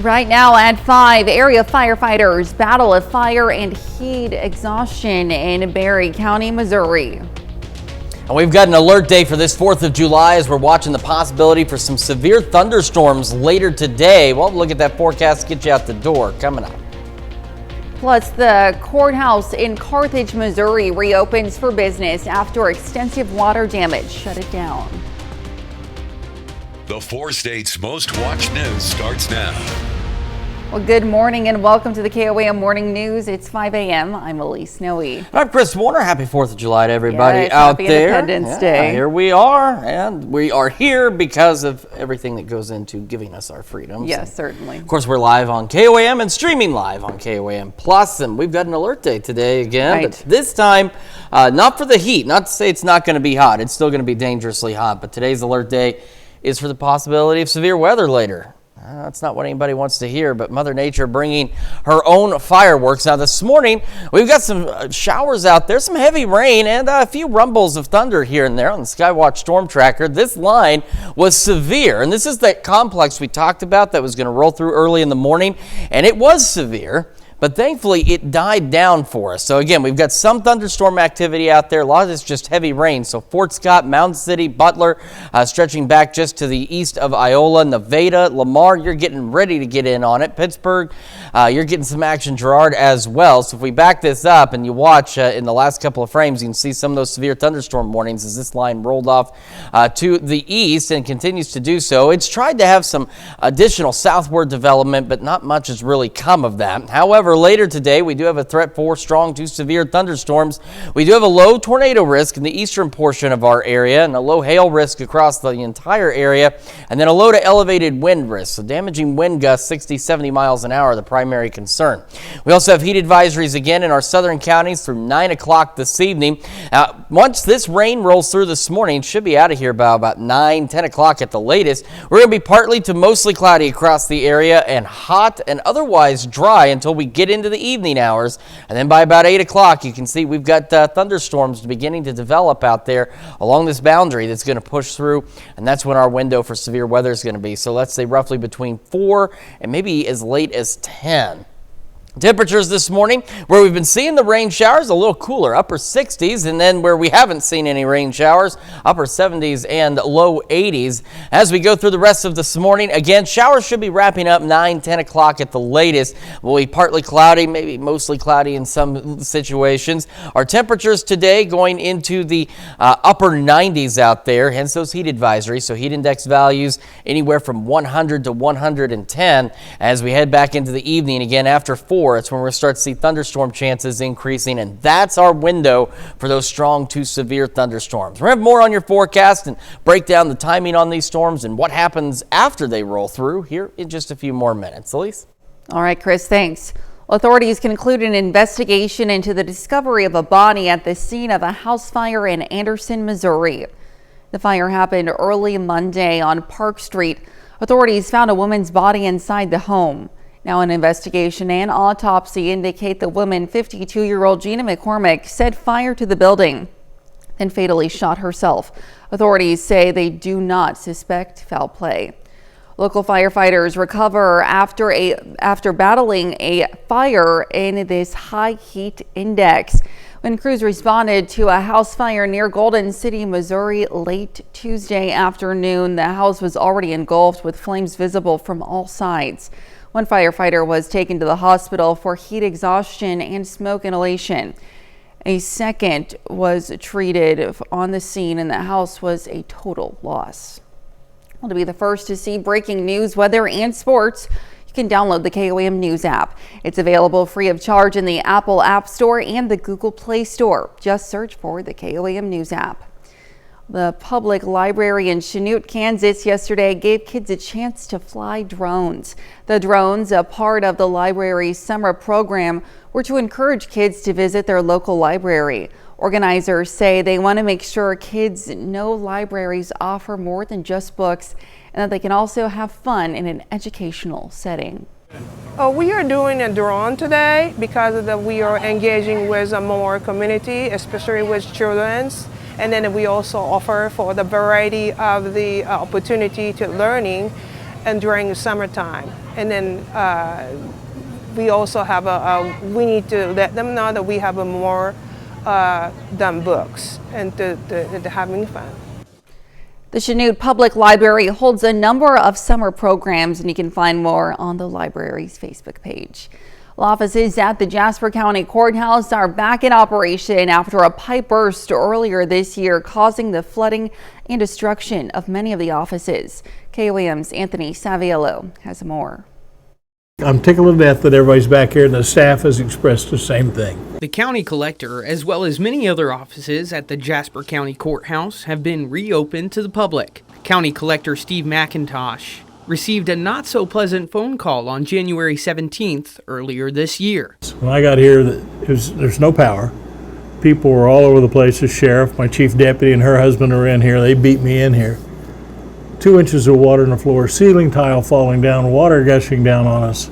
Right now at 5, area firefighters battle a fire and heat exhaustion in Berry County, Missouri. And we've got an alert day for this 4th of July as we're watching the possibility for some severe thunderstorms later today. We'll look at that forecast, get you out the door coming up. Plus, the courthouse in Carthage, Missouri reopens for business after extensive water damage shut it down. The 4 states' most watched news starts now. Well, good morning and welcome to the KOAM Morning News. It's 5 a.m. I'm Elise Snowy. I'm Chris Warner. Happy 4th of July to everybody Yes, out happy there. Independence Day. Here we are, and we are here because of everything that goes into giving us our freedoms. Yes, certainly. Of course, we're live on KOAM and streaming live on KOAM Plus, and we've got an alert day today again. Right. But this time, not for the heat. Not to say it's not going to be hot. It's still going to be dangerously hot, but today's alert day is for the possibility of severe weather later. That's not what anybody wants to hear, but Mother Nature bringing her own fireworks. Now this morning, we've got some showers out there, some heavy rain, and a few rumbles of thunder here and there on the Skywatch Storm Tracker. This line was severe, and this is that complex we talked about that was going to roll through early in the morning, and it was severe. But thankfully, it died down for us. So again, we've got some thunderstorm activity out there. A lot of it's just heavy rain. So Fort Scott, Mountain City, Butler, stretching back just to the east of Iola, Nevada, Lamar, you're getting ready to get in on it. Pittsburgh, you're getting some action, Girard as well. So if we back this up and you watch in the last couple of frames, you can see some of those severe thunderstorm warnings as this line rolled off to the east and continues to do so. It's tried to have some additional southward development, but not much has really come of that. However, later today, we do have a threat for strong to severe thunderstorms. We do have a low tornado risk in the eastern portion of our area and a low hail risk across the entire area, and then a low to elevated wind risk. So damaging wind gusts 60, 70 miles an hour are the primary concern. We also have heat advisories again in our southern counties through 9 o'clock this evening. Once this rain rolls through this morning, should be out of here by about 9, 10 o'clock at the latest. We're going to be partly to mostly cloudy across the area and hot and otherwise dry until we get into the evening hours, and then by about 8 o'clock you can see we've got thunderstorms beginning to develop out there along this boundary that's going to push through, and that's when our window for severe weather is going to be. So let's say roughly between 4 and maybe as late as 10. Temperatures this morning, where we've been seeing the rain showers, a little cooler, upper 60s, and then where we haven't seen any rain showers, upper 70s and low 80s. As we go through the rest of this morning, again, showers should be wrapping up 9, 10 o'clock at the latest. We'll be partly cloudy, maybe mostly cloudy in some situations. Our temperatures today going into the upper 90s out there, hence those heat advisories. So heat index values anywhere from 100 to 110 as we head back into the evening again after 4. It's when we're going to start to see thunderstorm chances increasing, and that's our window for those strong to severe thunderstorms. We're going to have more on your forecast and break down the timing on these storms and what happens after they roll through here in just a few more minutes. Elise? All right, Chris, thanks. Well, authorities concluded an investigation into the discovery of a body at the scene of a house fire in Anderson, Missouri. The fire happened early Monday on Park Street. Authorities found a woman's body inside the home. Now, an investigation and autopsy indicate the woman, 52-year-old Gina McCormick, set fire to the building and fatally shot herself. Authorities say they do not suspect foul play. Local firefighters recover after battling a fire in this high heat index. When crews responded to a house fire near Golden City, Missouri late Tuesday afternoon, the house was already engulfed with flames visible from all sides. One firefighter was taken to the hospital for heat exhaustion and smoke inhalation. A second was treated on the scene, and the house was a total loss. Well, to be the first to see breaking news, weather, and sports, you can download the KOAM News app. It's available free of charge in the Apple App Store and the Google Play Store. Just search for the KOAM News app. The public library in Chanute, Kansas yesterday gave kids a chance to fly drones. The drones, a part of the library's summer program, were to encourage kids to visit their local library. Organizers say they want to make sure kids know libraries offer more than just books and that they can also have fun in an educational setting. We are doing a drone today because we are engaging with more community, especially with children's. And then we also offer for the variety of the opportunity to learning. and during the summertime. And then we also have we need to let them know that we have more than books and to having fun. The Chanute Public Library holds a number of summer programs, and you can find more on the library's Facebook page. Offices at the Jasper County Courthouse are back in operation after a pipe burst earlier this year, causing the flooding and destruction of many of the offices. KOAM's Anthony Saviello has more. I'm tickled to death that everybody's back here and the staff has expressed the same thing. The county collector, as well as many other offices at the Jasper County Courthouse, have been reopened to the public. County Collector Steve McIntosh received a not-so-pleasant phone call on January 17th earlier this year. When I got here, there's no power. People were all over the place. The sheriff, my chief deputy, and her husband are in here. They beat me in here. 2 inches of water on the floor, ceiling tile falling down, water gushing down on us.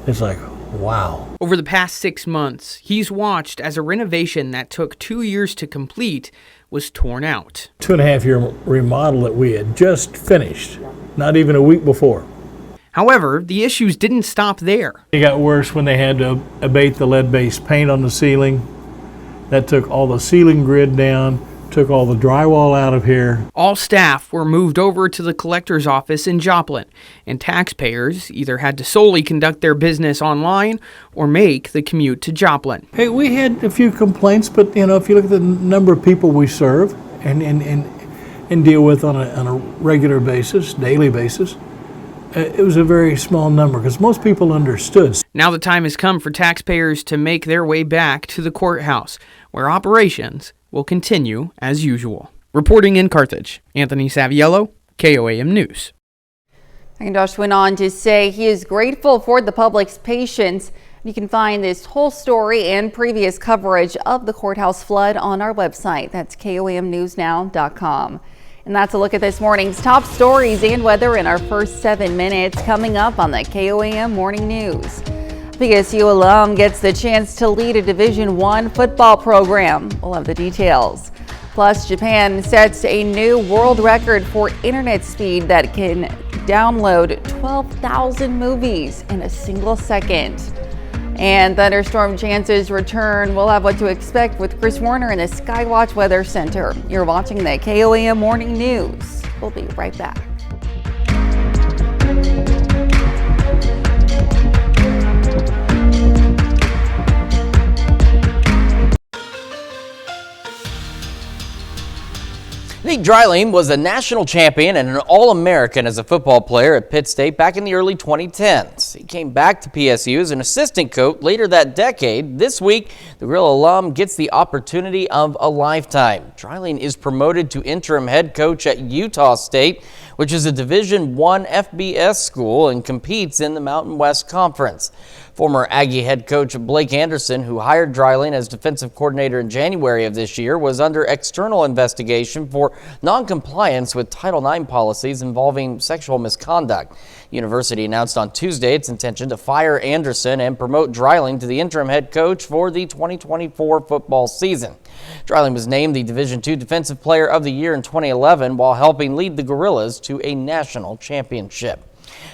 It's like, wow. Over the past 6 months, he's watched as a renovation that took 2 years to complete was torn out. 2.5-year remodel that we had just finished, not even a week before. However, the issues didn't stop there. It got worse when they had to abate the lead-based paint on the ceiling. That took all the ceiling grid down, took all the drywall out of here. All staff were moved over to the collector's office in Joplin, and taxpayers either had to solely conduct their business online or make the commute to Joplin. Hey, we had a few complaints, but if you look at the number of people we serve and deal with on a regular basis, daily basis, it was a very small number because most people understood. Now the time has come for taxpayers to make their way back to the courthouse, where operations will continue as usual. Reporting in Carthage, Anthony Saviello, KOAM News. McIntosh went on to say he is grateful for the public's patience. You can find this whole story and previous coverage of the courthouse flood on our website. That's KOAMnewsnow.com. And that's a look at this morning's top stories and weather in our first 7 minutes, coming up on the KOAM Morning News. PSU alum gets the chance to lead a Division I football program. We'll have the details. Plus, Japan sets a new world record for internet speed that can download 12,000 movies in a single second. And thunderstorm chances return. We'll have what to expect with Chris Warner in the Skywatch Weather Center. You're watching the KOAM Morning News. We'll be right back. Nate Dreiling was a national champion and an All-American as a football player at Pitt State back in the early 2010s. He came back to PSU as an assistant coach later that decade. This week, the Grill alum gets the opportunity of a lifetime. Dreiling is promoted to interim head coach at Utah State, which is a Division I FBS school and competes in the Mountain West Conference. Former Aggie head coach Blake Anderson, who hired Dreiling as defensive coordinator in January of this year, was under external investigation for non-compliance with Title IX policies involving sexual misconduct. University announced on Tuesday its intention to fire Anderson and promote Dreiling to the interim head coach for the 2024 football season. Dreiling was named the Division II Defensive Player of the Year in 2011 while helping lead the Gorillas to a national championship.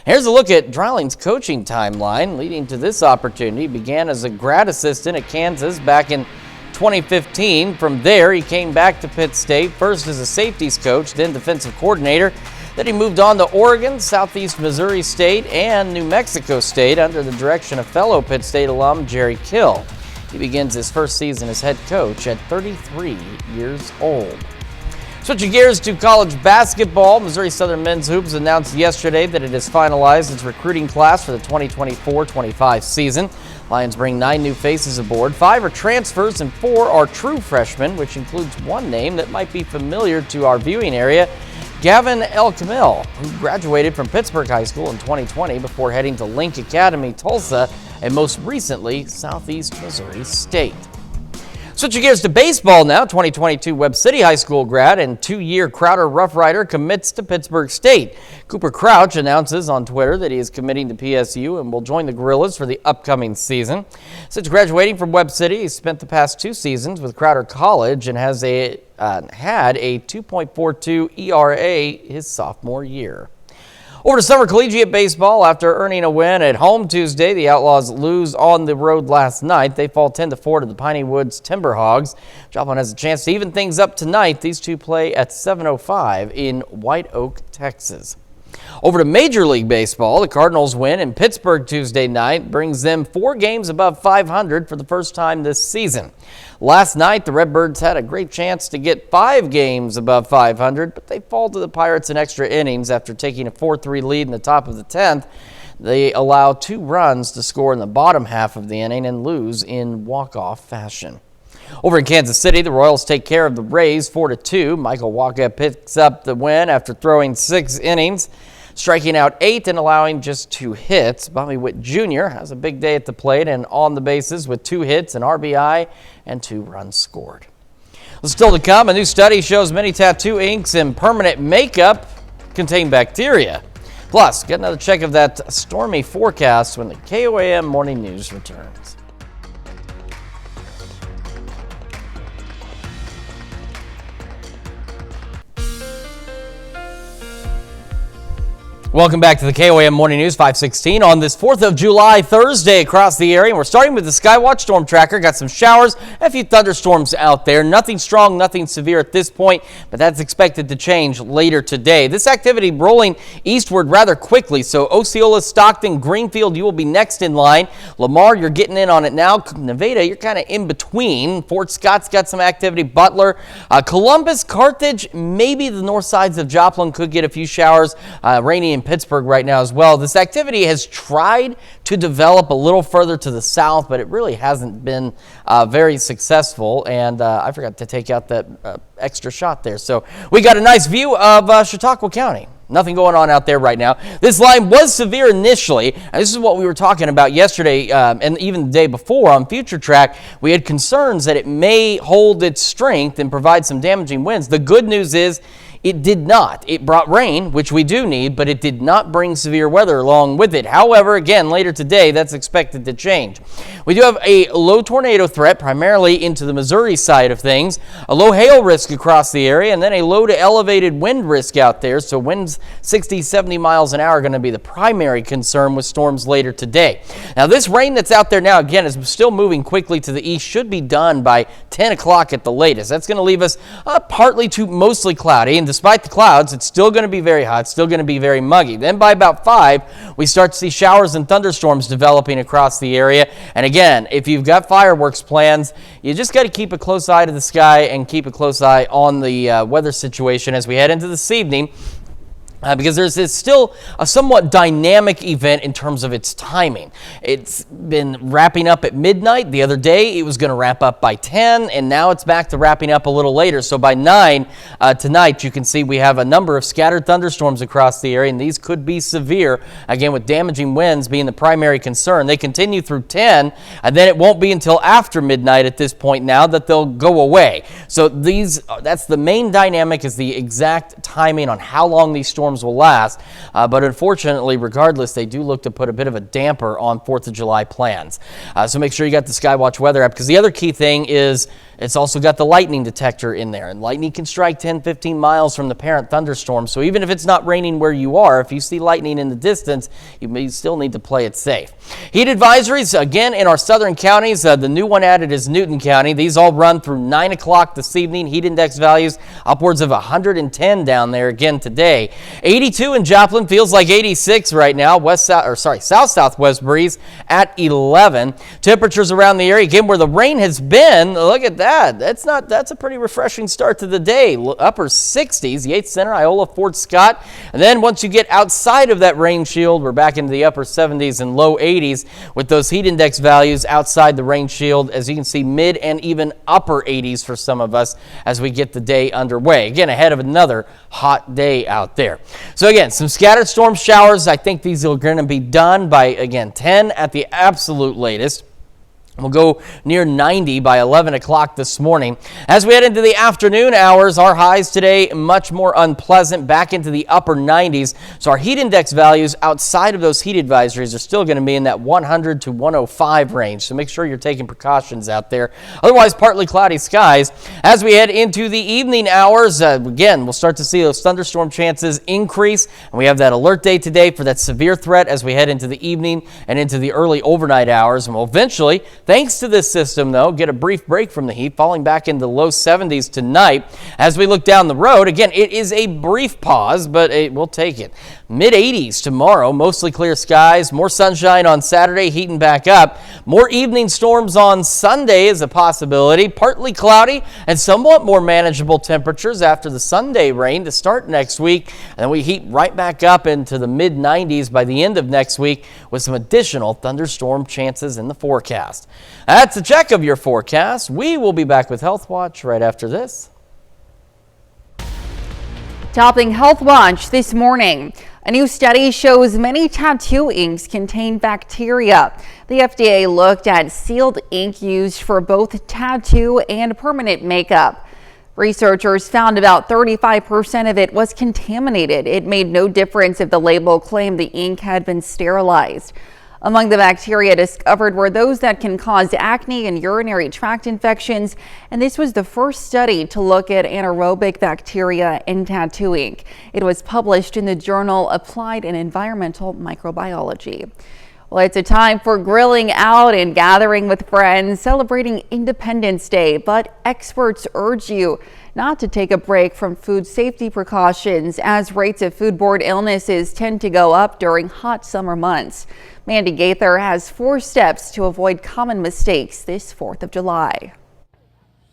Here's a look at Dreiling's coaching timeline leading to this opportunity. He began as a grad assistant at Kansas back in 2015. From there, he came back to Pitt State, first as a safeties coach, then defensive coordinator. Then he moved on to Oregon, Southeast Missouri State, and New Mexico State under the direction of fellow Pitt State alum Jerry Kill. He begins his first season as head coach at 33 years old. Switching gears to college basketball, Missouri Southern Men's Hoops announced yesterday that it has finalized its recruiting class for the 2024-25 season. Lions bring 9 new faces aboard. 5 are transfers and 4 are true freshmen, which includes one name that might be familiar to our viewing area, Gavin El-Kamil, who graduated from Pittsburgh High School in 2020 before heading to Link Academy, Tulsa, and most recently, Southeast Missouri State. Switching gears to baseball now, 2022 Webb City High School grad and 2-year Crowder Rough Rider commits to Pittsburgh State. Cooper Crouch announces on Twitter that he is committing to PSU and will join the Gorillas for the upcoming season. Since graduating from Webb City, he spent the past 2 seasons with Crowder College and has had a 2.42 ERA his sophomore year. Over to summer collegiate baseball. After earning a win at home Tuesday, the Outlaws lose on the road last night. They fall 10-4 to the Piney Woods Timberhogs. Joplin has a chance to even things up tonight. These two play at 7:05 in White Oak, Texas. Over to Major League Baseball, the Cardinals win in Pittsburgh Tuesday night brings them 4 games above 500 for the first time this season. Last night, the Redbirds had a great chance to get 5 games above 500, but they fall to the Pirates in extra innings after taking a 4-3 lead in the top of the 10th. They allow 2 runs to score in the bottom half of the inning and lose in walk-off fashion. Over in Kansas City, the Royals take care of the Rays 4-2. Michael Wacha picks up the win after throwing 6 innings, striking out 8 and allowing just 2 hits. Bobby Witt Jr. has a big day at the plate and on the bases with 2 hits, an RBI, and 2 runs scored. Still to come, a new study shows many tattoo inks and permanent makeup contain bacteria. Plus, get another check of that stormy forecast when the KOAM Morning News returns. Welcome back to the KOAM Morning News 516 on this 4th of July Thursday across the area. We're starting with the Skywatch Storm Tracker. Got some showers, a few thunderstorms out there. Nothing strong, nothing severe at this point, but that's expected to change later today. This activity rolling eastward rather quickly, so Osceola, Stockton, Greenfield, you will be next in line. Lamar, you're getting in on it now. Nevada, you're kind of in between. Fort Scott's got some activity. Butler, Columbus, Carthage, maybe the north sides of Joplin could get a few showers. Rainy in Pittsburgh right now as well. This activity has tried to develop a little further to the south, but it really hasn't been very successful. And I forgot to take out that extra shot there. So we got a nice view of Chautauqua County. Nothing going on out there right now. This line was severe initially. And this is what we were talking about yesterday and even the day before on Future Track. We had concerns that it may hold its strength and provide some damaging winds. The good news is it did not. It brought rain, which we do need, but it did not bring severe weather along with it. However, again, later today, that's expected to change. We do have a low tornado threat, primarily into the Missouri side of things, a low hail risk across the area, and then a low to elevated wind risk out there. So winds 60, 70 miles an hour are going to be the primary concern with storms later today. Now, this rain that's out there now, again, is still moving quickly to the east, should be done by 10 o'clock at the latest. That's going to leave us partly to mostly cloudy, and despite the clouds, it's still going to be very hot, still going to be very muggy. Then by about 5, we start to see showers and thunderstorms developing across the area. And again, if you've got fireworks plans, you just got to keep a close eye to the sky and keep a close eye on the weather situation as we head into this evening. Because there's still a somewhat dynamic event in terms of its timing. It's been wrapping up at midnight. The other day, it was going to wrap up by 10, and now it's back to wrapping up a little later. So by 9 tonight, you can see we have a number of scattered thunderstorms across the area, and these could be severe, again, with damaging winds being the primary concern. They continue through 10, and then it won't be until after midnight at this point now that they'll go away. So that's the main dynamic, is the exact timing on how long these storms will last, but unfortunately, regardless, they do look to put a bit of a damper on 4th of July plans. So make sure you got the Skywatch weather app, because the other key thing is it's also got the lightning detector in there, and lightning can strike 10, 15 miles from the parent thunderstorm. So even if it's not raining where you are, if you see lightning in the distance, you may still need to play it safe. Heat advisories, again, in our southern counties. The new one added is Newton County. These all run through 9 o'clock this evening. Heat index values upwards of 110 down there again today. 82 in Joplin, feels like 86 right now. South-southwest breeze at 11. Temperatures around the area, again, where the rain has been, look at that. That's a pretty refreshing start to the day. Upper 60s, Yates Center, Iola, Fort Scott. And then once you get outside of that rain shield, we're back into the upper 70s and low 80s with those heat index values outside the rain shield. As you can see, mid and even upper 80s for some of us as we get the day underway. Again, ahead of another hot day out there. So again, some scattered storm showers. I think these are going to be done by, again, 10 at the absolute latest. We'll go near 90 by 11 o'clock this morning. As we head into the afternoon hours, our highs today much more unpleasant, back into the upper 90s. So our heat index values outside of those heat advisories are still going to be in that 100 to 105 range. So make sure you're taking precautions out there. Otherwise, partly cloudy skies. As we head into the evening hours, again, we'll start to see those thunderstorm chances increase. And we have that alert day today for that severe threat as we head into the evening and into the early overnight hours. And we'll eventually, thanks to this system, though, get a brief break from the heat, falling back into the low 70s tonight. As we look down the road, again, it is a brief pause, but we'll take it. Mid-80s tomorrow, mostly clear skies, more sunshine on Saturday, heating back up. More evening storms on Sunday is a possibility, partly cloudy and somewhat more manageable temperatures after the Sunday rain to start next week. And then we heat right back up into the mid-90s by the end of next week with some additional thunderstorm chances in the forecast. That's a check of your forecast. We will be back with Health Watch right after this. Topping Health Watch this morning, a new study shows many tattoo inks contain bacteria. The FDA looked at sealed ink used for both tattoo and permanent makeup. Researchers found about 35% of it was contaminated. It made no difference if the label claimed the ink had been sterilized. Among the bacteria discovered were those that can cause acne and urinary tract infections, and this was the first study to look at anaerobic bacteria in tattoo ink. It was published in the journal Applied and Environmental Microbiology. Well, it's a time for grilling out and gathering with friends, celebrating Independence Day, but experts urge you not to take a break from food safety precautions as rates of foodborne illnesses tend to go up during hot summer months. Mandy Gaither has 4 steps to avoid common mistakes this 4th of July.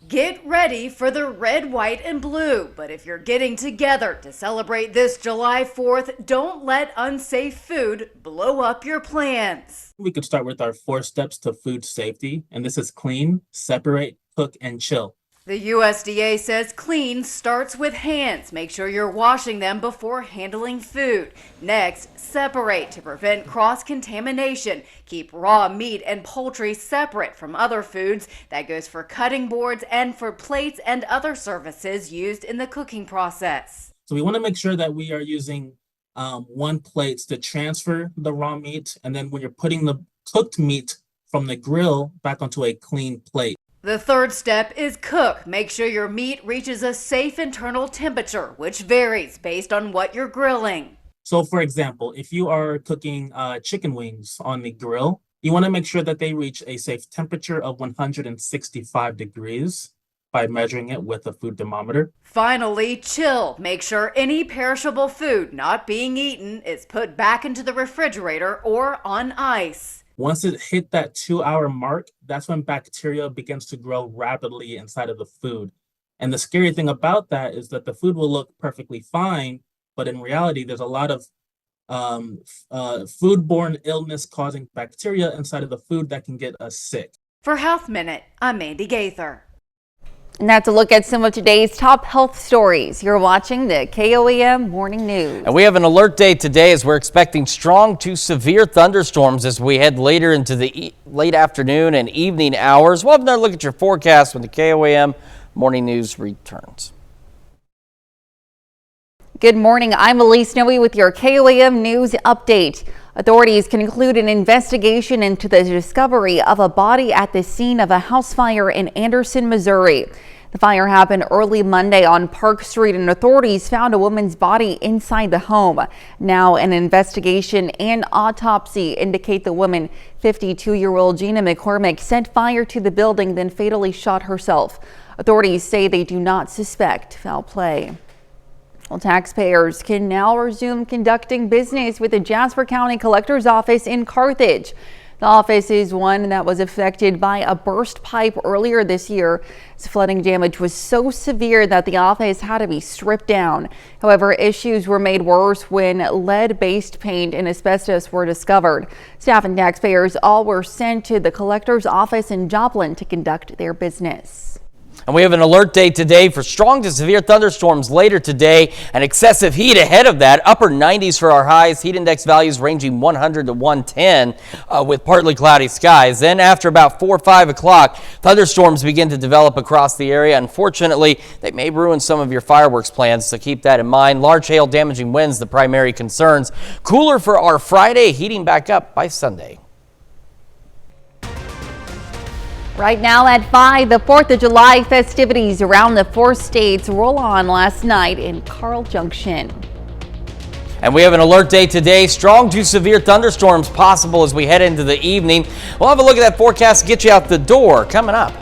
Get ready for the red, white, and blue. But if you're getting together to celebrate this July 4th, don't let unsafe food blow up your plans. We could start with our 4 steps to food safety, and this is clean, separate, cook, and chill. The USDA says clean starts with hands. Make sure you're washing them before handling food. Next, separate to prevent cross-contamination. Keep raw meat and poultry separate from other foods. That goes for cutting boards and for plates and other surfaces used in the cooking process. So we want to make sure that we are using 1 plate to transfer the raw meat, and then when you're putting the cooked meat from the grill back onto a clean plate. The 3rd step is cook. Make sure your meat reaches a safe internal temperature, which varies based on what you're grilling. So for example, if you are cooking chicken wings on the grill, you want to make sure that they reach a safe temperature of 165 degrees by measuring it with a food thermometer. Finally, chill. Make sure any perishable food not being eaten is put back into the refrigerator or on ice. Once it hit that 2-hour mark, that's when bacteria begins to grow rapidly inside of the food. And the scary thing about that is that the food will look perfectly fine, but in reality, there's a lot of foodborne illness causing bacteria inside of the food that can get us sick. For Health Minute, I'm Mandy Gaither. And that's a look at some of today's top health stories. You're watching the KOAM Morning News. And we have an alert day today as we're expecting strong to severe thunderstorms as we head later into the late afternoon and evening hours. We'll have another look at your forecast when the KOAM Morning News returns. Good morning. I'm Elise Noe with your KOAM News update. Authorities conclude an investigation into the discovery of a body at the scene of a house fire in Anderson, Missouri. The fire happened early Monday on Park Street, and authorities found a woman's body inside the home. Now, an investigation and autopsy indicate the woman, 52-year-old Gina McCormick, set fire to the building, then fatally shot herself. Authorities say they do not suspect foul play. Well, taxpayers can now resume conducting business with the Jasper County Collector's Office in Carthage. The office is one that was affected by a burst pipe earlier this year. Flooding damage was so severe that the office had to be stripped down. However, issues were made worse when lead-based paint and asbestos were discovered. Staff and taxpayers all were sent to the collector's office in Joplin to conduct their business. And we have an alert day today for strong to severe thunderstorms later today and excessive heat ahead of that. Upper 90s for our highs, heat index values ranging 100 to 110 with partly cloudy skies. Then after about 4 or 5 o'clock, thunderstorms begin to develop across the area. Unfortunately, they may ruin some of your fireworks plans, so keep that in mind. Large hail damaging winds, the primary concerns. Cooler for our Friday, heating back up by Sunday. Right now at 5, the 4th of July festivities around the 4 states roll on last night in Carl Junction. And we have an alert day today. Strong to severe thunderstorms possible as we head into the evening. We'll have a look at that forecast to get you out the door coming up.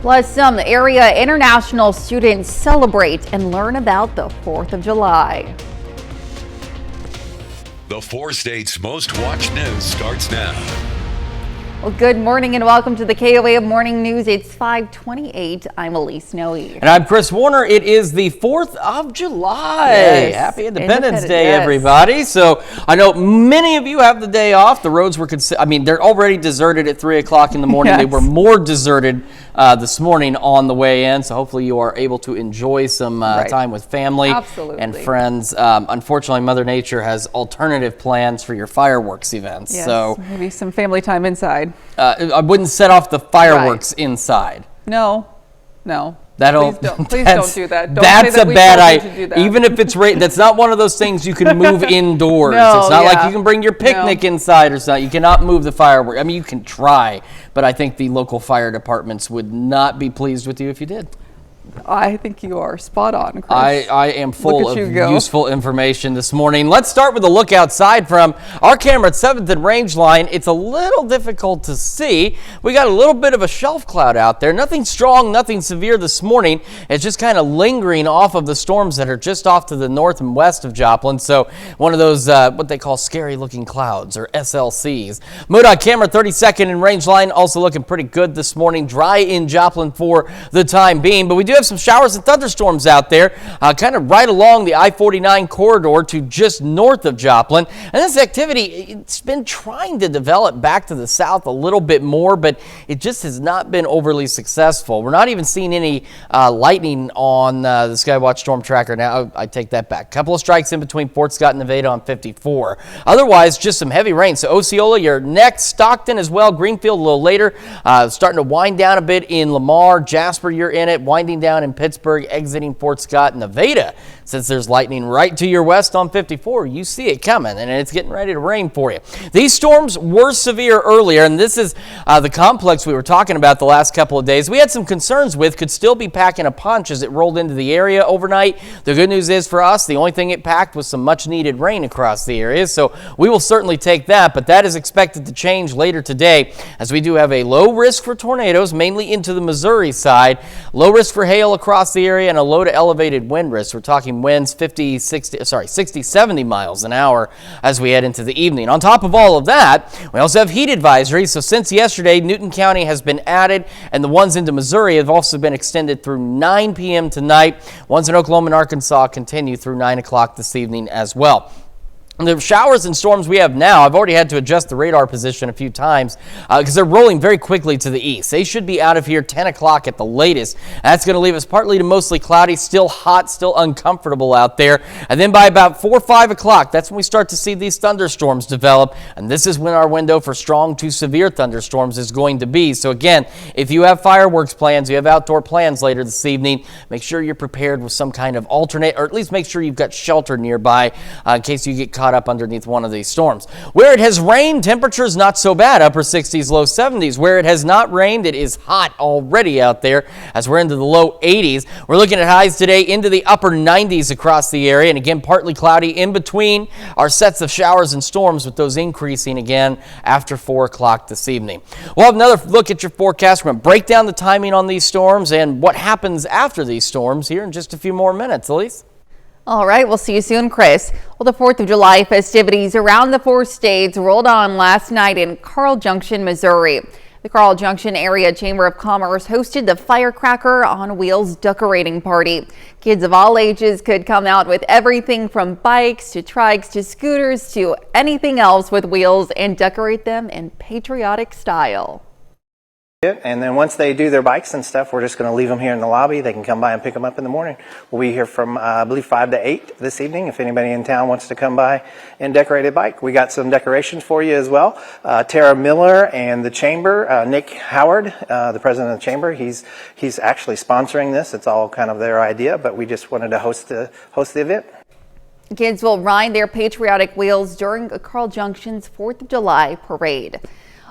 Plus, some area international students celebrate and learn about the 4th of July. The 4 states' most watched news starts now. Well, good morning and welcome to the KOAM Morning News. It's 5:28. I'm Elise Snowe. And I'm Chris Warner. It is the 4th of July. Yes. Happy Independence Day, Yes. everybody. So I know many of you have the day off. The roads were, they're already deserted at 3 o'clock in the morning. Yes. They were more deserted this morning on the way in. So hopefully you are able to enjoy some time with family and friends. Unfortunately, Mother Nature has alternative plans for your fireworks events. Yes, so maybe some family time inside. I wouldn't set off the fireworks inside. No. That'll, Please don't do that. Don't that's say that a we bad told you idea. to do that. Even if it's that's not one of those things you can move indoors. No, it's not like you can bring your picnic inside or something. You cannot move the fireworks. I mean, you can try, but I think the local fire departments would not be pleased with you if you did. I think you are spot on, Chris. I am full of useful information this morning. Let's start with a look outside from our camera at 7th and Range Line. It's a little difficult to see. We got a little bit of a shelf cloud out there. Nothing strong, nothing severe this morning. It's just kind of lingering off of the storms that are just off to the north and west of Joplin. So one of those, what they call scary looking clouds, or SLCs. MoDOT camera 32nd and Range Line also looking pretty good this morning. Dry in Joplin for the time being, but we do have some showers and thunderstorms out there, kind of right along the I-49 corridor to just north of Joplin. And this activity, it's been trying to develop back to the south a little bit more, but it just has not been overly successful. We're not even seeing any lightning on the Skywatch Storm Tracker now. I take that back. A couple of strikes in between Fort Scott and Nevada on 54. Otherwise, just some heavy rain. So Osceola, you're next. Stockton as well. Greenfield a little later. Starting to wind down a bit in Lamar. Jasper, you're in it. Winding down in Pittsburgh, exiting Fort Scott. Nevada, since there's lightning right to your west on 54, you see it coming, and it's getting ready to rain for you. These storms were severe earlier, and this is the complex we were talking about the last couple of days. We had some concerns with, could still be packing a punch as it rolled into the area overnight. The good news is for us, the only thing it packed was some much needed rain across the area, so we will certainly take that, but that is expected to change later today, as we do have a low risk for tornadoes, mainly into the Missouri side, low risk for hail across the area, and a low to elevated wind risk. We're talking winds 60, 70 miles an hour as we head into the evening. On top of all of that, we also have heat advisories. So since yesterday, Newton County has been added, and the ones into Missouri have also been extended through 9 p.m. tonight. Ones in Oklahoma and Arkansas continue through 9 o'clock this evening as well. The showers and storms we have now, I've already had to adjust the radar position a few times because they're rolling very quickly to the east. They should be out of here 10 o'clock at the latest. That's going to leave us partly to mostly cloudy, still hot, still uncomfortable out there. And then by about 4 or 5 o'clock, that's when we start to see these thunderstorms develop. And this is when our window for strong to severe thunderstorms is going to be. So again, if you have fireworks plans, you have outdoor plans later this evening, make sure you're prepared with some kind of alternate, or at least make sure you've got shelter nearby in case you get caught up underneath one of these storms. Where it has rained, temperatures not so bad, upper 60s, low 70s. Where it has not rained, it is hot already out there as we're into the low 80s. We're looking at highs today into the upper 90s across the area, and again partly cloudy in between our sets of showers and storms, with those increasing again after 4 o'clock this evening. We'll have another look at your forecast. We're going to break down the timing on these storms and what happens after these storms here in just a few more minutes. Elise? All right, we'll see you soon, Chris. Well, the 4th of July festivities around the 4 states rolled on last night in Carl Junction, Missouri. The Carl Junction Area Chamber of Commerce hosted the Firecracker on Wheels decorating party. Kids of all ages could come out with everything from bikes to trikes to scooters to anything else with wheels and decorate them in patriotic style. And then once they do their bikes and stuff, we're just going to leave them here in the lobby. They can come by and pick them up in the morning. We'll be here from, I believe, 5 to 8 this evening if anybody in town wants to come by and decorate a bike. We got some decorations for you as well. Tara Miller and the Chamber, Nick Howard, the president of the Chamber, he's actually sponsoring this. It's all kind of their idea, but we just wanted to host the event. Kids will ride their patriotic wheels during Carl Junction's 4th of July parade.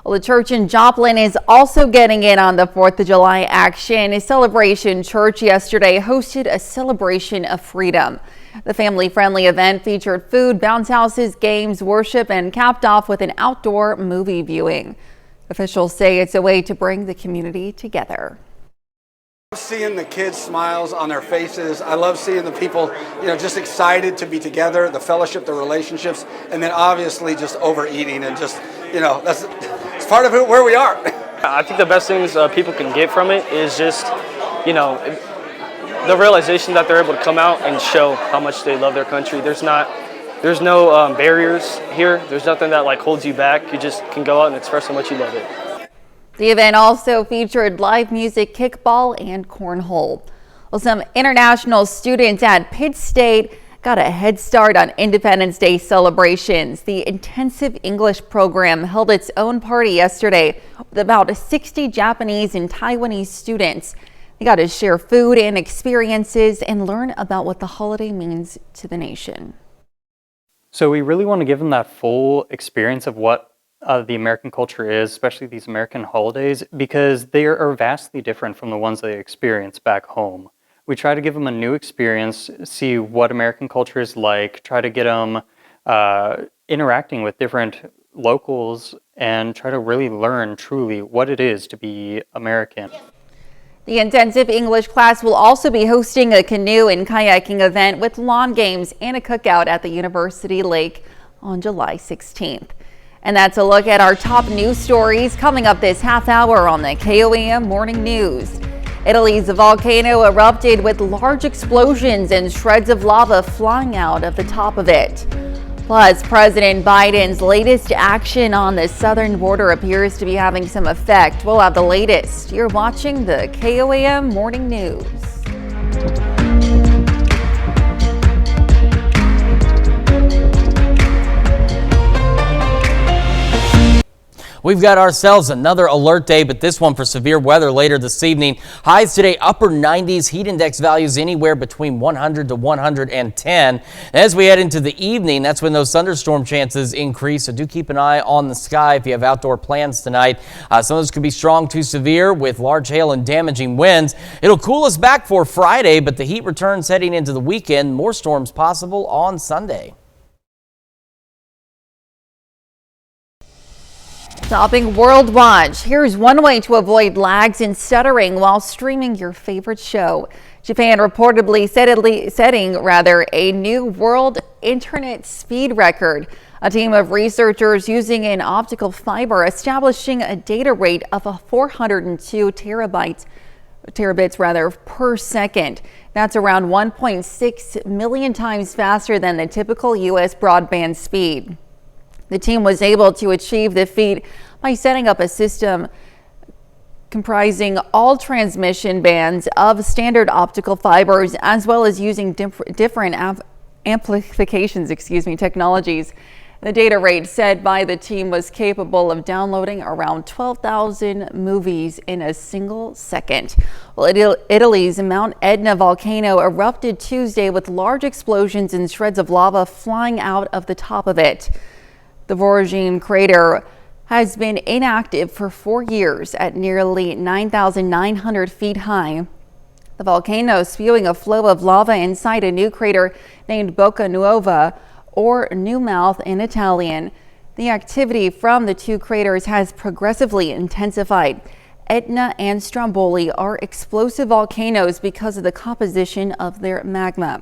Well, the church in Joplin is also getting in on the 4th of July action. A Celebration Church yesterday hosted a celebration of freedom. The family-friendly event featured food, bounce houses, games, worship, and capped off with an outdoor movie viewing. Officials say it's a way to bring the community together. Seeing the kids' smiles on their faces. I love seeing the people, just excited to be together, the fellowship, the relationships, and then obviously just overeating and just, it's part of where we are. I think the best things people can get from it is just, the realization that they're able to come out and show how much they love their country. There's no barriers here. There's nothing that holds you back. You just can go out and express how much you love it. The event also featured live music, kickball, and cornhole. Well, some international students at Pitt State got a head start on Independence Day celebrations. The intensive English program held its own party yesterday with about 60 Japanese and Taiwanese students. They got to share food and experiences and learn about what the holiday means to the nation. So we really want to give them that full experience of what the American culture is, especially these American holidays, because they are vastly different from the ones they experience back home. We try to give them a new experience, see what American culture is like, try to get them interacting with different locals, and try to really learn truly what it is to be American. The intensive English class will also be hosting a canoe and kayaking event with lawn games and a cookout at the University Lake on July 16th. And that's a look at our top news stories coming up this half hour on the KOAM Morning News. Italy's volcano erupted with large explosions and shreds of lava flying out of the top of it. Plus, President Biden's latest action on the southern border appears to be having some effect. We'll have the latest. You're watching the KOAM Morning News. We've got ourselves another alert day, but this one for severe weather later this evening. Highs today, upper 90s, heat index values anywhere between 100 to 110. As we head into the evening, that's when those thunderstorm chances increase, so do keep an eye on the sky if you have outdoor plans tonight. Some of those could be strong to severe with large hail and damaging winds. It'll cool us back for Friday, but the heat returns heading into the weekend. More storms possible on Sunday. Topping World Watch, here's one way to avoid lags and stuttering while streaming your favorite show. Japan reportedly setting a new world internet speed record. A team of researchers using an optical fiber establishing a data rate of 402 terabits per second. That's around 1.6 million times faster than the typical U.S. broadband speed. The team was able to achieve the feat by setting up a system comprising all transmission bands of standard optical fibers, as well as using different amplifications, technologies. The data rate set by the team was capable of downloading around 12,000 movies in a single second. Well, Italy's Mount Etna volcano erupted Tuesday with large explosions and shreds of lava flying out of the top of it. The Voragine crater has been inactive for 4 years at nearly 9,900 feet high. The volcano spewing a flow of lava inside a new crater named Bocca Nuova, or New Mouth in Italian. The activity from the two craters has progressively intensified. Etna and Stromboli are explosive volcanoes because of the composition of their magma.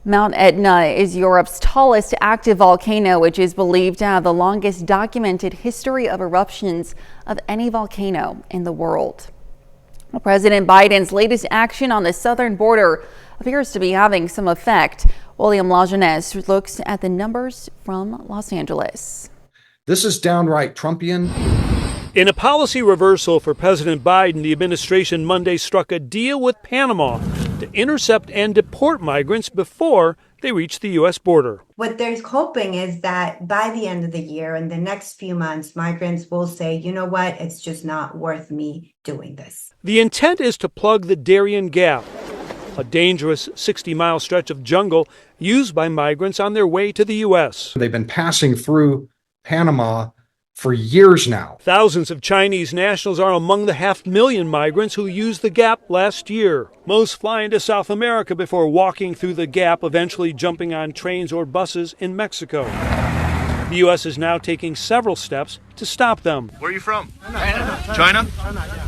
Mount Etna is Europe's tallest active volcano, which is believed to have the longest documented history of eruptions of any volcano in the world. Well, President Biden's latest action on the southern border appears to be having some effect. William Lajeunesse looks at the numbers from Los Angeles. This is downright Trumpian. In a policy reversal for President Biden, the administration Monday struck a deal with Panama to intercept and deport migrants before they reach the U.S. border. What they're hoping is that by the end of the year, in the next few months, migrants will say, you know what, it's just not worth me doing this. The intent is to plug the Darien Gap, a dangerous 60-mile stretch of jungle used by migrants on their way to the U.S. They've been passing through Panama for years now. Thousands of Chinese nationals are among the 500,000 migrants who used the Gap last year. Most fly into South America before walking through the Gap, eventually jumping on trains or buses in Mexico. The U.S. is now taking several steps to stop them. Where are you from? China?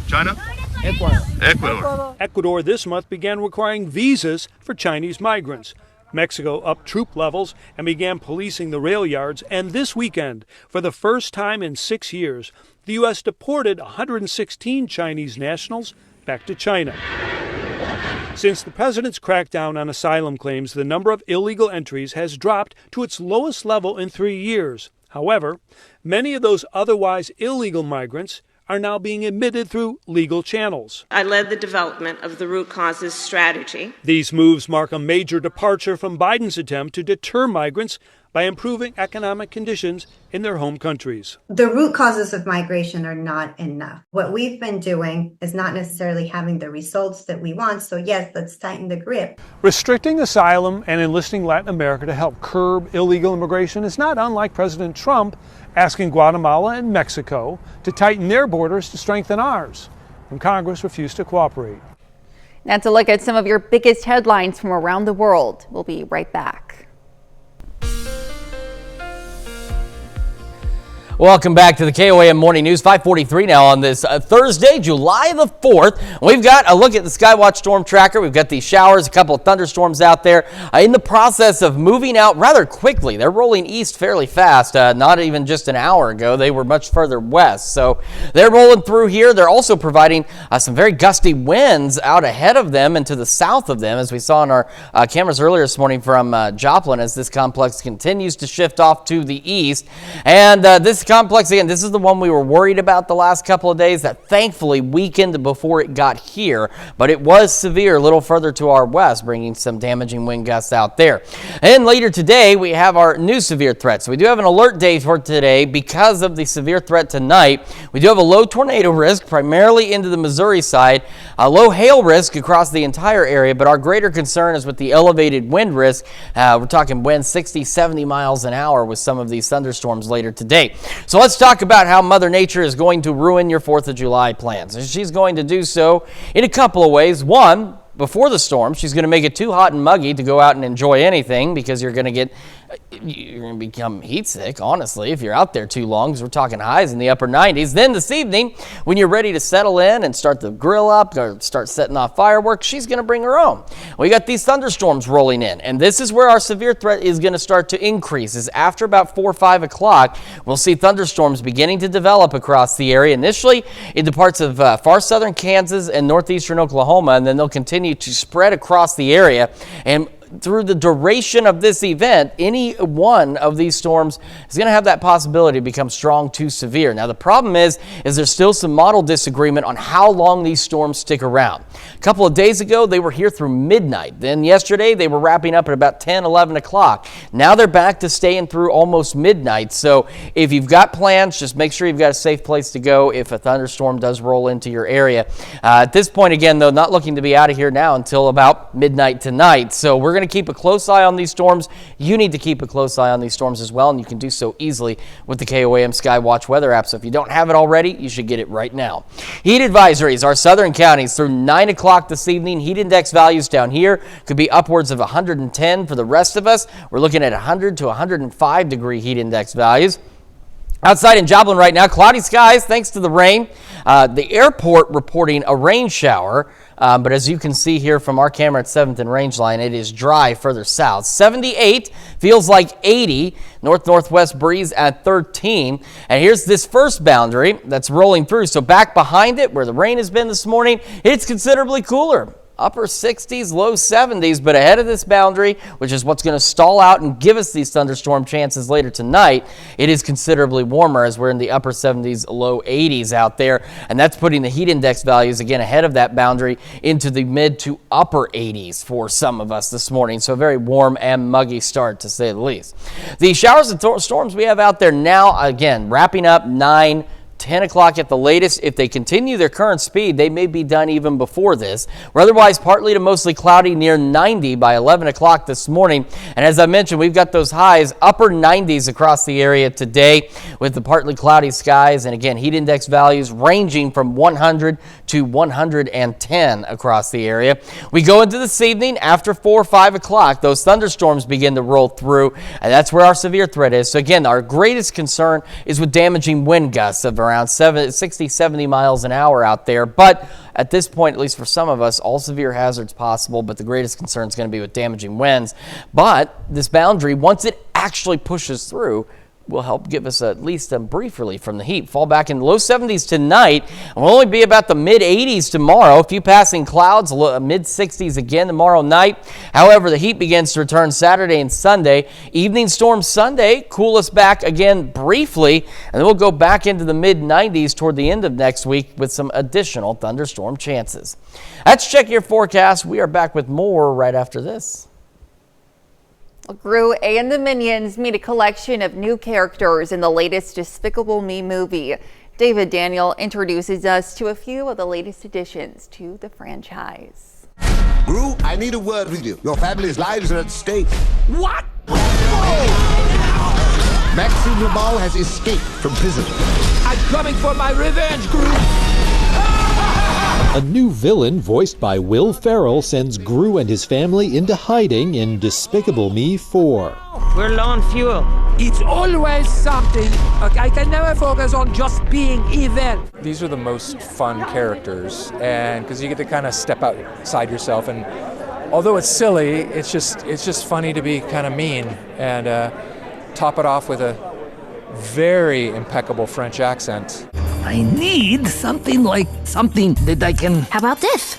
China? Ecuador. Ecuador this month began requiring visas for Chinese migrants. Mexico upped troop levels and began policing the rail yards. And this weekend, for the first time in 6 years, the U.S. deported 116 Chinese nationals back to China. Since the president's crackdown on asylum claims, the number of illegal entries has dropped to its lowest level in 3 years. However, many of those otherwise illegal migrants are now being admitted through legal channels. I led the development of the root causes strategy. These moves mark a major departure from Biden's attempt to deter migrants by improving economic conditions in their home countries. The root causes of migration are not enough. What we've been doing is not necessarily having the results that we want. So yes, let's tighten the grip. Restricting asylum and enlisting Latin America to help curb illegal immigration is not unlike President Trump asking Guatemala and Mexico to tighten their borders to strengthen ours, when Congress refused to cooperate. That's a look at some of your biggest headlines from around the world. We'll be right back. Welcome back to the KOAM Morning News. 5:43 now on this Thursday, July the 4th. We've got a look at the Skywatch Storm Tracker. We've got these showers, a couple of thunderstorms out there in the process of moving out rather quickly. They're rolling east fairly fast. Not even just an hour ago, they were much further west. So they're rolling through here. They're also providing some very gusty winds out ahead of them and to the south of them, as we saw on our cameras earlier this morning from Joplin, as this complex continues to shift off to the east. And this complex, again, this is the one we were worried about the last couple of days that thankfully weakened before it got here, but it was severe a little further to our west, bringing some damaging wind gusts out there. And later today, we have our new severe threat. So we do have an alert day for today because of the severe threat tonight. We do have a low tornado risk, primarily into the Missouri side, a low hail risk across the entire area, but our greater concern is with the elevated wind risk. We're talking winds 60, 70 miles an hour with some of these thunderstorms later today. So let's talk about how Mother Nature is going to ruin your 4th of July plans. And she's going to do so in a couple of ways. One, before the storm, she's going to make it too hot and muggy to go out and enjoy anything, because you're going to become heat sick, honestly, if you're out there too long, because we're talking highs in the upper 90s. Then this evening, when you're ready to settle in and start the grill up or start setting off fireworks, she's going to bring her own. We got these thunderstorms rolling in, and this is where our severe threat is going to start to increase. Is after about 4 or 5 o'clock, we'll see thunderstorms beginning to develop across the area, initially in the parts of far southern Kansas and northeastern Oklahoma, and then they'll continue to spread across the area. And through the duration of this event, any one of these storms is going to have that possibility to become strong to severe. Now, the problem is there's still some model disagreement on how long these storms stick around. A couple of days ago, they were here through midnight. Then yesterday, they were wrapping up at about 10, 11 o'clock. Now they're back to staying through almost midnight. So if you've got plans, just make sure you've got a safe place to go if a thunderstorm does roll into your area. At this point, again, though, not looking to be out of here now until about midnight tonight. So we're going to keep a close eye on these storms. You need to keep a close eye on these storms as well, and you can do so easily with the KOAM Skywatch weather app. So if you don't have it already, you should get it right now. Heat advisories, our southern counties through 9 o'clock this evening. Heat index values down here could be upwards of 110 for the rest of us. We're looking at 100 to 105 degree heat index values. Outside in Joplin right now, cloudy skies thanks to the rain. The airport reporting a rain shower, but as you can see here from our camera at 7th and Rangeline, it is dry further south. 78 feels like 80. North-northwest breeze at 13. And here's this first boundary that's rolling through. So back behind it, where the rain has been this morning, it's considerably cooler. upper 60s, low 70s, but ahead of this boundary, which is what's going to stall out and give us these thunderstorm chances later tonight, it is considerably warmer as we're in the upper 70s, low 80s out there, and that's putting the heat index values again ahead of that boundary into the mid to upper 80s for some of us this morning. So a very warm and muggy start, to say the least. The showers and storms we have out there now, again, wrapping up 9, 10 o'clock at the latest. If they continue their current speed, they may be done even before this. We're otherwise partly to mostly cloudy, near 90 by 11 o'clock this morning. And as I mentioned, we've got those highs, upper 90s across the area today with the partly cloudy skies. And again, heat index values ranging from 100 to 110 across the area. We go into this evening after 4 or 5 o'clock. Those thunderstorms begin to roll through, and that's where our severe threat is. So again, our greatest concern is with damaging wind gusts of around 60, 70 miles an hour out there. But at this point, at least for some of us, all severe hazards possible, but the greatest concern is going to be with damaging winds. But this boundary, once it actually pushes through, will help give us at least a brief relief from the heat. Fall back in the low 70s tonight, and will only be about the mid 80s tomorrow. A few passing clouds, mid 60s again tomorrow night. However, the heat begins to return Saturday and Sunday. Evening storms Sunday cool us back again briefly, and then we'll go back into the mid 90s toward the end of next week with some additional thunderstorm chances. Let's check your forecast. We are back with more right after this. Gru and the Minions meet a collection of new characters in the latest Despicable Me movie. David Daniel introduces us to a few of the latest additions to the franchise. Gru, I need a word with you. Your family's lives are at stake. What? Maxime Lamal has escaped from prison. I'm coming for my revenge, Gru! A new villain voiced by Will Ferrell sends Gru and his family into hiding in Despicable Me 4. We're low on fuel. It's always something. I can never focus on just being evil. These are the most fun characters, and because you get to kind of step outside yourself, and although it's silly, it's just funny to be kind of mean, and top it off with a very impeccable French accent. I need something that I can... How about this?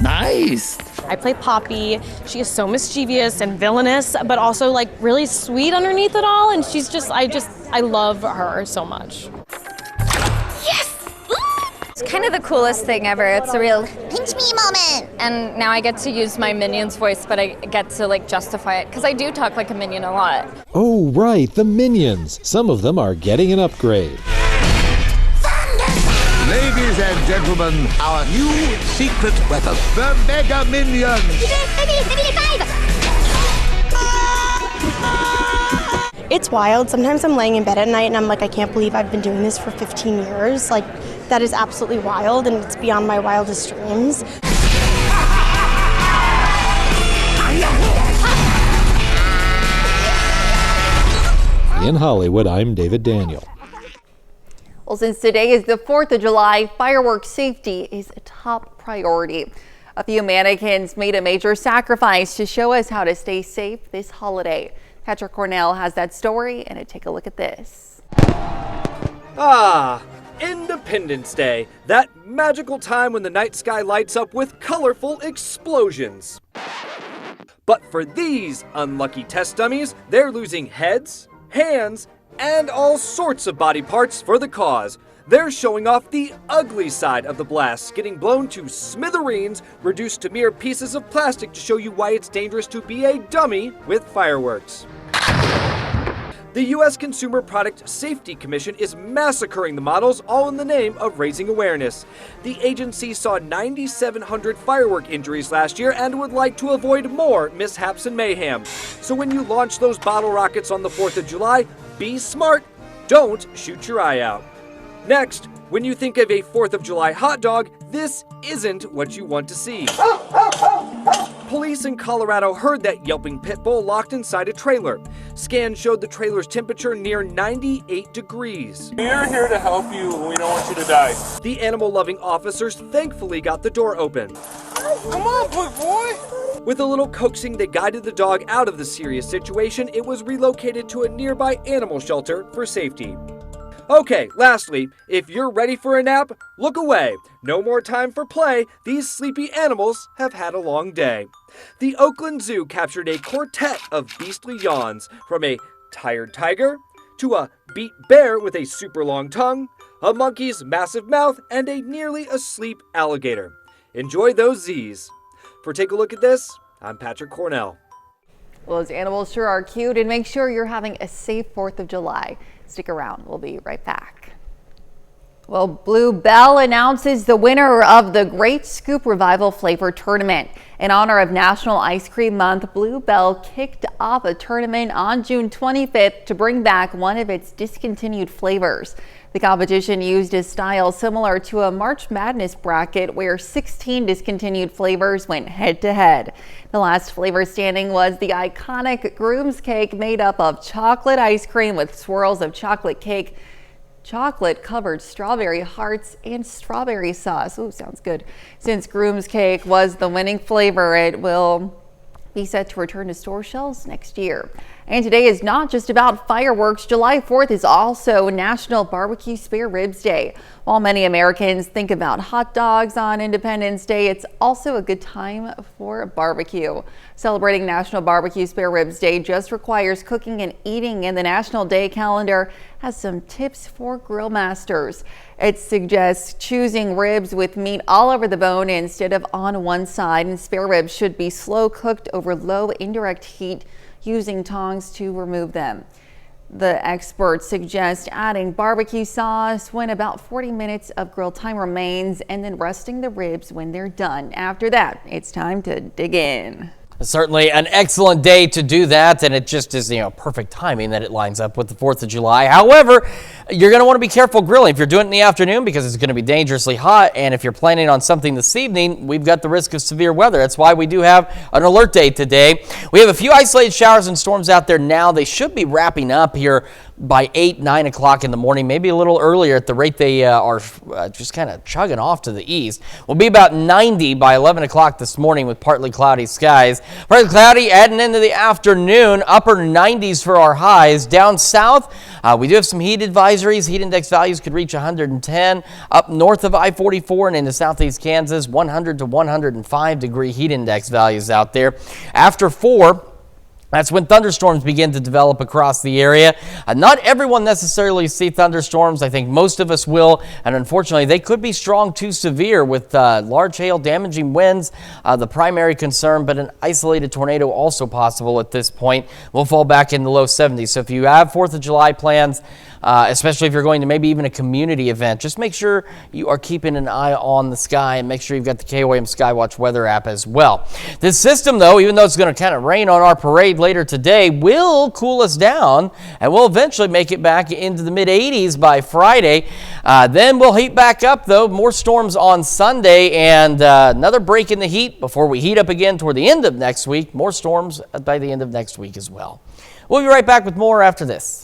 Nice! I play Poppy. She is so mischievous and villainous, but also like really sweet underneath it all. And she's just, I love her so much. Yes! It's kind of the coolest thing ever. It's a real pinch me moment. And now I get to use my Minion's voice, but I get to like justify it because I do talk like a Minion a lot. Oh, right, the Minions. Some of them are getting an upgrade. Ladies and gentlemen, our new secret weapon, the Mega Minions! It's wild. Sometimes I'm laying in bed at night and I'm like, I can't believe I've been doing this for 15 years. Like, that is absolutely wild, and it's beyond my wildest dreams. In Hollywood, I'm David Daniel. Well, since today is the 4th of July, fireworks safety is a top priority. A few mannequins made a major sacrifice to show us how to stay safe this holiday. Patrick Cornell has that story, and take a look at this. Independence Day, that magical time when the night sky lights up with colorful explosions. But for these unlucky test dummies, they're losing heads, hands, and all sorts of body parts for the cause. They're showing off the ugly side of the blasts, getting blown to smithereens, reduced to mere pieces of plastic to show you why it's dangerous to be a dummy with fireworks. The U.S. Consumer Product Safety Commission is massacring the models, all in the name of raising awareness. The agency saw 9,700 firework injuries last year and would like to avoid more mishaps and mayhem. So when you launch those bottle rockets on the 4th of July, be smart, don't shoot your eye out. Next, when you think of a 4th of July hot dog, this isn't what you want to see. Police in Colorado heard that yelping pit bull locked inside a trailer. Scans showed the trailer's temperature near 98 degrees. We're here to help you, and we don't want you to die. The animal-loving officers thankfully got the door open. Come on, boy! With a little coaxing, they guided the dog out of the serious situation. It was relocated to a nearby animal shelter for safety. Okay, lastly, if you're ready for a nap, look away. No more time for play. These sleepy animals have had a long day. The Oakland Zoo captured a quartet of beastly yawns, from a tired tiger to a beat bear with a super long tongue, a monkey's massive mouth, and a nearly asleep alligator. Enjoy those Z's. For Take a Look at This, I'm Patrick Cornell. Well, those animals sure are cute, and make sure you're having a safe 4th of July. Stick around. We'll be right back. Well, Blue Bell announces the winner of the Great Scoop Revival Flavor Tournament. In honor of National Ice Cream Month, Blue Bell kicked off a tournament on June 25th to bring back one of its discontinued flavors. The competition used a style similar to a March Madness bracket where 16 discontinued flavors went head-to-head. The last flavor standing was the iconic Groom's Cake, made up of chocolate ice cream with swirls of chocolate cake, chocolate-covered strawberry hearts, and strawberry sauce. Ooh, sounds good. Since Groom's Cake was the winning flavor, it will be set to return to store shelves next year. And today is not just about fireworks. July 4th is also National Barbecue Spare Ribs Day. While many Americans think about hot dogs on Independence Day, it's also a good time for barbecue. Celebrating National Barbecue Spare Ribs Day just requires cooking and eating, and the National Day calendar has some tips for grill masters. It suggests choosing ribs with meat all over the bone instead of on one side, and spare ribs should be slow cooked over low indirect heat, using tongs to remove them. The experts suggest adding barbecue sauce when about 40 minutes of grill time remains, and then resting the ribs when they're done. After that, it's time to dig in. Certainly an excellent day to do that, and it just is, perfect timing that it lines up with the 4th of July. However, you're going to want to be careful grilling if you're doing it in the afternoon, because it's going to be dangerously hot, and if you're planning on something this evening, we've got the risk of severe weather. That's why we do have an alert day today. We have a few isolated showers and storms out there now. They should be wrapping up here by 8, 9 o'clock in the morning, maybe a little earlier at the rate they are just kind of chugging off to the east. We'll be about 90 by 11 o'clock this morning with partly cloudy skies. Partly cloudy adding into the afternoon, upper 90s for our highs. Down south, we do have some heat advisories. Heat index values could reach 110. Up north of I-44 and into southeast Kansas, 100 to 105 degree heat index values out there. After 4, that's when thunderstorms begin to develop across the area. Not everyone necessarily see thunderstorms. I think most of us will, and unfortunately they could be strong to severe with large hail, damaging winds, the primary concern, but an isolated tornado also possible at this point. We'll fall back in the low 70s. So if you have 4th of July plans, especially if you're going to maybe even a community event, just make sure you are keeping an eye on the sky, and make sure you've got the KOAM Skywatch weather app as well. This system, though, even though it's going to kind of rain on our parade later today, will cool us down, and we'll eventually make it back into the mid-80s by Friday. Then we'll heat back up, though. More storms on Sunday, and another break in the heat before we heat up again toward the end of next week. More storms by the end of next week as well. We'll be right back with more after this.